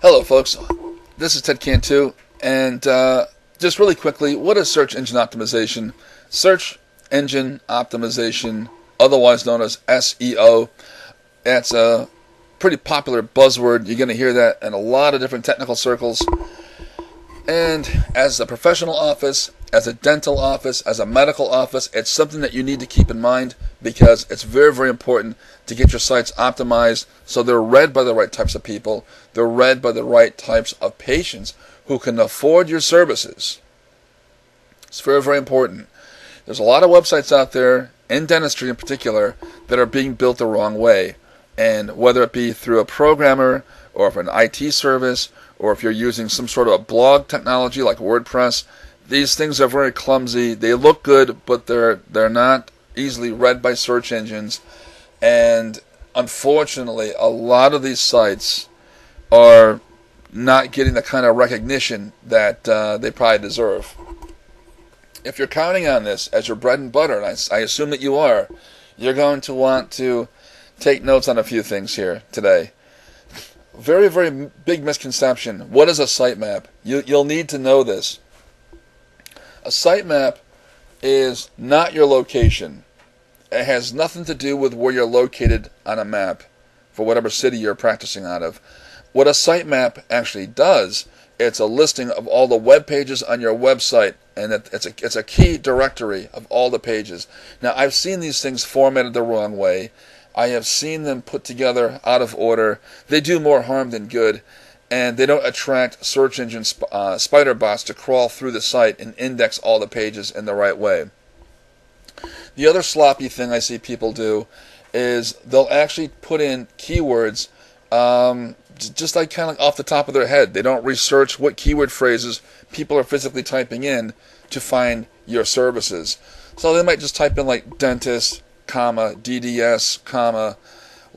Hello folks, this is Ted Cantu, and just really quickly, what is search engine optimization? Search engine optimization, otherwise known as SEO, that's a pretty popular buzzword. You're going to hear that in a lot of different technical circles. And as a professional office, as a dental office, as a medical office, it's something that you need to keep in mind because it's very, very important to get your sites optimized so they're read by the right types of people, they're read by the right types of patients who can afford your services. It's very, very important. There's a lot of websites out there, in dentistry in particular, that are being built the wrong way. And whether it be through a programmer or for an IT service, or if you're using some sort of a blog technology like WordPress, these things are very clumsy. They look good, but they're not easily read by search engines. And unfortunately, a lot of these sites are not getting the kind of recognition that they probably deserve. If you're counting on this as your bread and butter, and I assume that you are, you're going to want to take notes on a few things here today. Very, very big misconception. What is a sitemap? You'll need to know this. A sitemap is not your location. It has nothing to do with where you're located on a map for whatever city you're practicing out of. What a sitemap actually does, it's a listing of all the web pages on your website, and it's a key directory of all the pages. Now, I've seen these things formatted the wrong way. I have seen them put together out of order. They do more harm than good, and they don't attract search engine spider bots to crawl through the site and index all the pages in the right way. The other sloppy thing I see people do is they'll actually put in keywords just like kind of off the top of their head. They don't research what keyword phrases people are physically typing in to find your services. So they might just type in like dentist, comma, DDS, comma,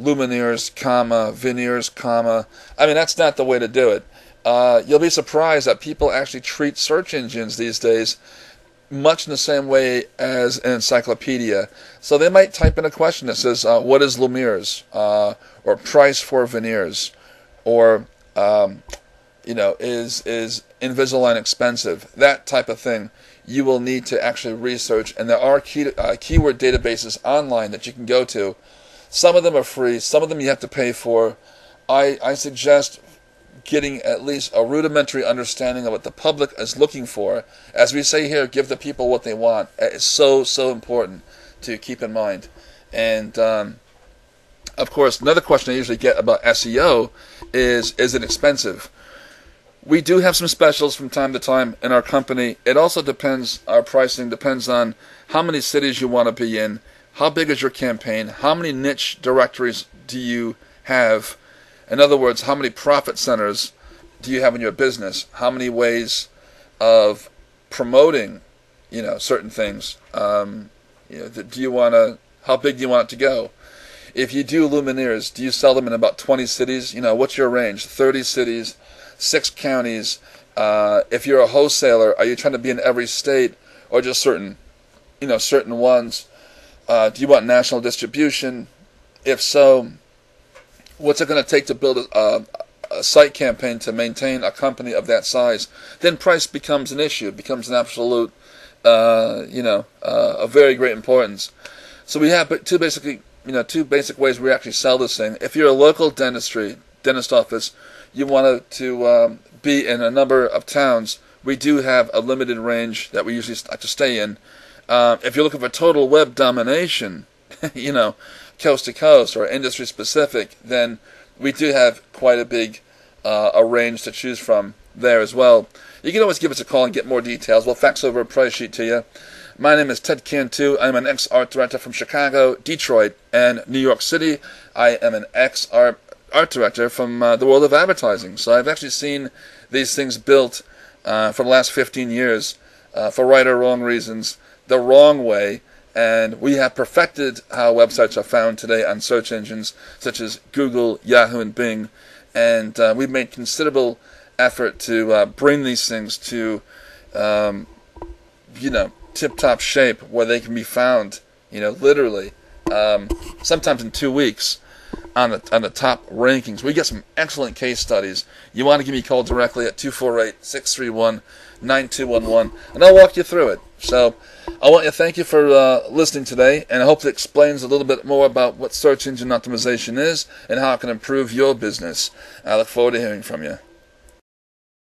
lumineers, comma, veneers, comma. I mean, that's not the way to do it. You'll be surprised that people actually treat search engines these days much in the same way as an encyclopedia. So they might type in a question that says, what is lumineers? Or price for veneers? Or, is Invisalign expensive? That type of thing. You will need to actually research, and there are keyword databases online that you can go to. Some of them are free, some of them you have to pay for. I suggest getting at least a rudimentary understanding of what the public is looking for. As we say here, give the people what they want. It's so, so important to keep in mind. And, of course, another question I usually get about SEO is it expensive? We do have some specials from time to time in our company. It also depends, our pricing depends on how many cities you want to be in, how big is your campaign, how many niche directories do you have. In other words, how many profit centers do you have in your business? How many ways of promoting, certain things? How big do you want it to go? If you do lumineers, do you sell them in about 20 cities? What's your range? 30 cities? 6 counties. If you're a wholesaler, are you trying to be in every state or just certain ones? Do you want national distribution? If so, what's it going to take to build a site campaign to maintain a company of that size? Then price becomes an issue. It becomes an absolute, a very great importance. So we have two basic ways we actually sell this thing. If you're a local dentist office, you want to be in a number of towns, we do have a limited range that we usually like to stay in. If you're looking for total web domination, coast to coast or industry specific, then we do have quite a big a range to choose from there as well. You can always give us a call and get more details. We'll fax over a price sheet to you. My name is Ted Cantu. I'm an ex-art director from Chicago, Detroit, and New York City. I am an ex-art director from the world of advertising. So I've actually seen these things built for the last 15 years for right or wrong reasons, the wrong way, and we have perfected how websites are found today on search engines such as Google, Yahoo, and Bing, and we've made considerable effort to bring these things to tip-top shape where they can be found literally sometimes in 2 weeks. on the top rankings. We get some excellent case studies. You want to give me a call directly at 248-631-9211, and I'll walk you through it. So I want to thank you for listening today, and I hope it explains a little bit more about what search engine optimization is and how it can improve your business. I look forward to hearing from you.